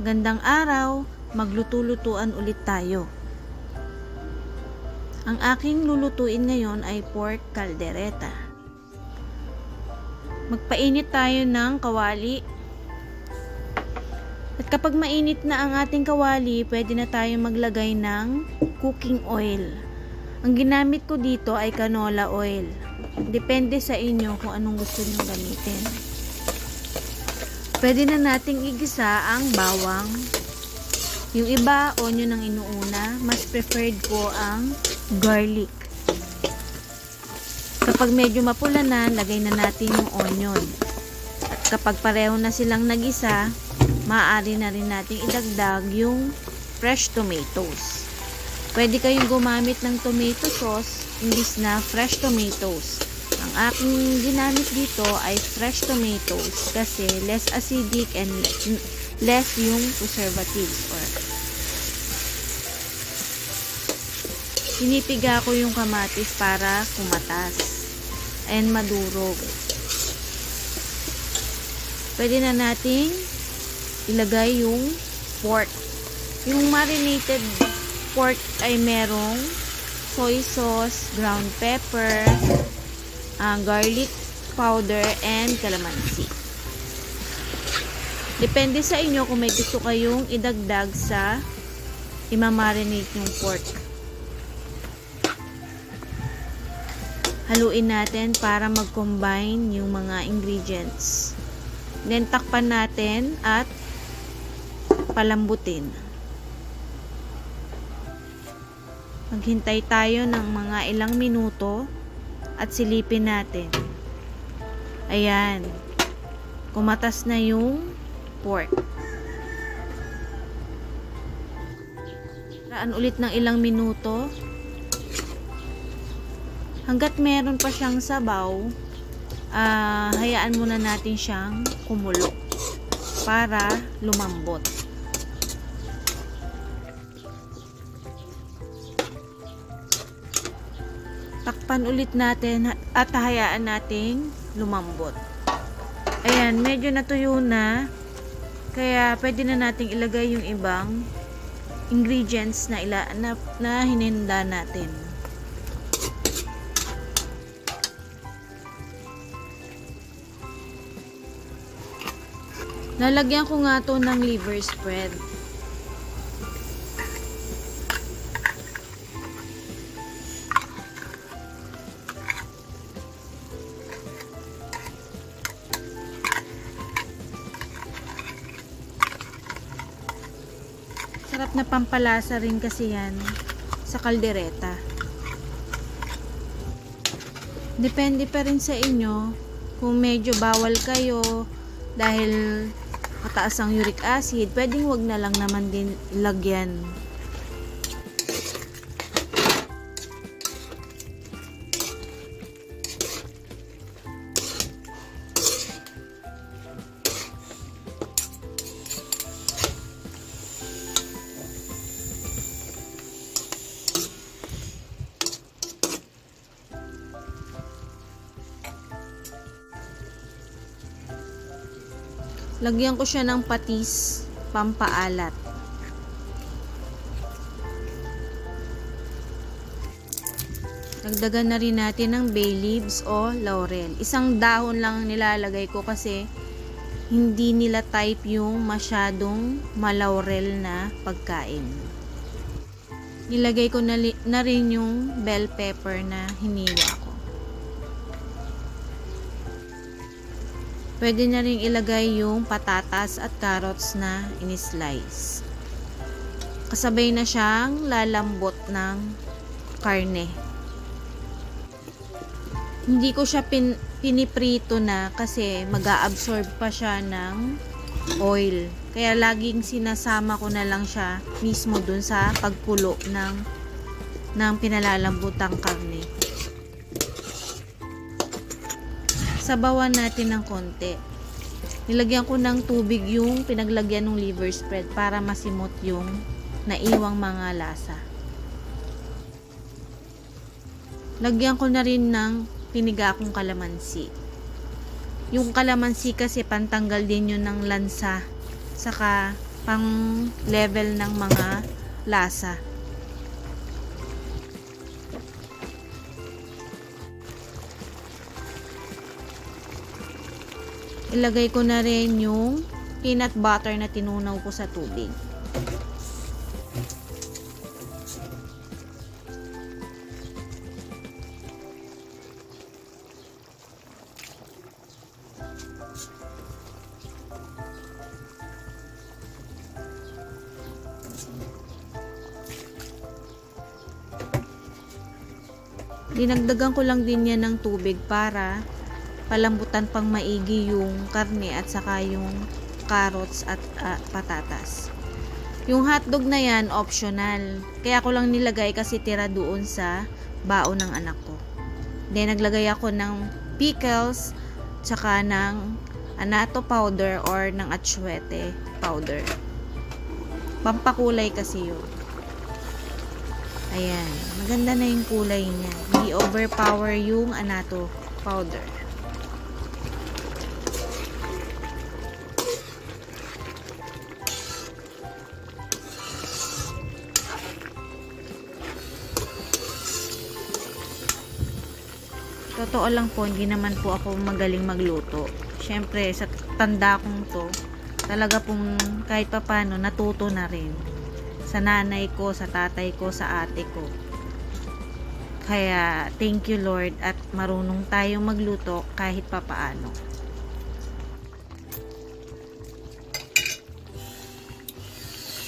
Gandang araw, magluto-lutuan ulit tayo. Ang aking lulutuin ngayon ay pork caldereta. Magpainit tayo ng kawali. At kapag mainit na ang ating kawali, pwede na tayo maglagay ng cooking oil. Ang ginamit ko dito ay canola oil. Depende sa inyo kung anong gusto nyo gamitin. Pwede na nating igisa ang bawang. Yung iba, onion ang inuuna. Mas preferred ko ang garlic. Kapag medyo mapula na, lagay na natin yung onion. At kapag pareho na silang nagisa, maaari na rin nating idagdag yung fresh tomatoes. Pwede kayong gumamit ng tomato sauce imbis na fresh tomatoes. Ang aking ginamit dito ay fresh tomatoes kasi less acidic and less yung preservatives. Pinipiga ko yung kamatis para kumatas and madurog. Pwede na nating ilagay yung pork. Yung marinated pork ay merong soy sauce, ground pepper, garlic powder, and calamansi. Depende sa inyo kung may gusto kayong idagdag sa imamarinate yung pork. Haluin natin para mag-combine yung mga ingredients. Then takpan natin at palambutin. Maghintay tayo ng mga ilang minuto at silipin natin. Ayan. Kumatas na yung pork. Raan ulit ng ilang minuto. Hanggat meron pa siyang sabaw, hayaan muna natin siyang kumulo para lumambot. Takpan ulit natin at hayaan nating lumambot. Ayan, medyo natuyo na. Kaya pwede na nating ilagay yung ibang ingredients na hininda natin. Lalagyan ko nga to ng liver spread. Sarap na pampalasa rin kasi yan sa kaldereta. Depende pa rin sa inyo kung medyo bawal kayo dahil mataas ang uric acid, pwedeng wag na lang naman din lagyan. Lagyan ko siya ng patis, pampaalat. Dagdagan na rin natin ng bay leaves o laurel. Isang dahon lang nilalagay ko kasi hindi nila type yung masyadong malaurel na pagkain. Nilagay ko na rin yung bell pepper na hiniwa ko. Pwede na rin ilagay yung patatas at carrots na in-slice. Kasabay na siyang lalambot ng karne. Hindi ko siya piniprito na kasi mag-a-absorb pa siya ng oil. Kaya laging sinasama ko na lang siya mismo dun sa pagkulo ng pinalalambutang karne. Sabawan natin ng konti. Nilagyan ko ng tubig yung pinaglagyan ng liver spread para masimot yung naiwang mga lasa. Lagyan ko na rin ng piniga kong kalamansi. Yung kalamansi kasi pantanggal din yun ng lansa. Saka pang level ng mga lasa. Ilagay ko na rin yung peanut butter na tinunaw ko sa tubig. Dinagdagan ko lang din yan ng tubig para palambutan pang maigi yung karne at saka yung carrots at patatas. Yung hotdog na yan, optional. Kaya ko lang nilagay kasi tira doon sa baon ng anak ko. Then, naglagay ako ng pickles, tsaka ng anato powder or ng atsuete powder. Pampakulay kasi yun. Ayan. Maganda na yung kulay niya. Hindi overpower yung anato powder. Totoo lang po, hindi naman po ako magaling magluto. Siyempre, sa tanda kong to, talaga pong kahit papano natuto na rin. Sa nanay ko, sa tatay ko, sa ate ko. Kaya, thank you Lord at marunong tayong magluto kahit papaano.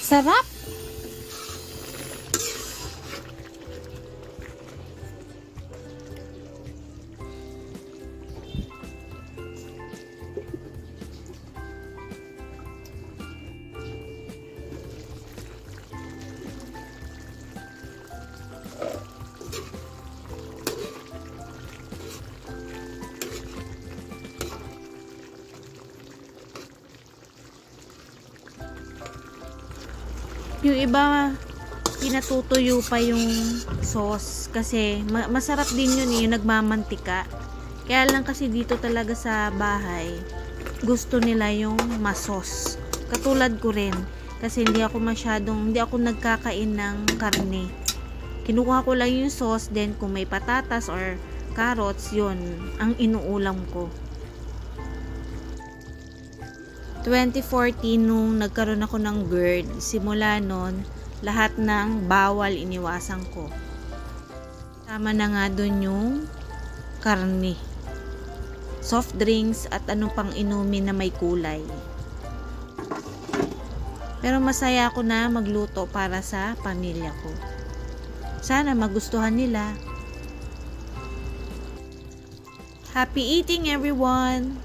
Sarap! Yung iba, pinatutuyo pa yung sauce kasi masarap din yun yung nagmamantika. Kaya lang kasi dito talaga sa bahay, gusto nila yung masos. Katulad ko rin, kasi hindi ako nagkakain ng karne. Kinukuha ko lang yung sauce, then kung may patatas or carrots, yun ang inuulam ko. 2014 nung nagkaroon ako ng GERD, simula nun, lahat ng bawal iniwasan ko. Tama na nga dun yung karne, soft drinks at anong pang inumin na may kulay. Pero masaya ako na magluto para sa pamilya ko. Sana magustuhan nila. Happy eating everyone!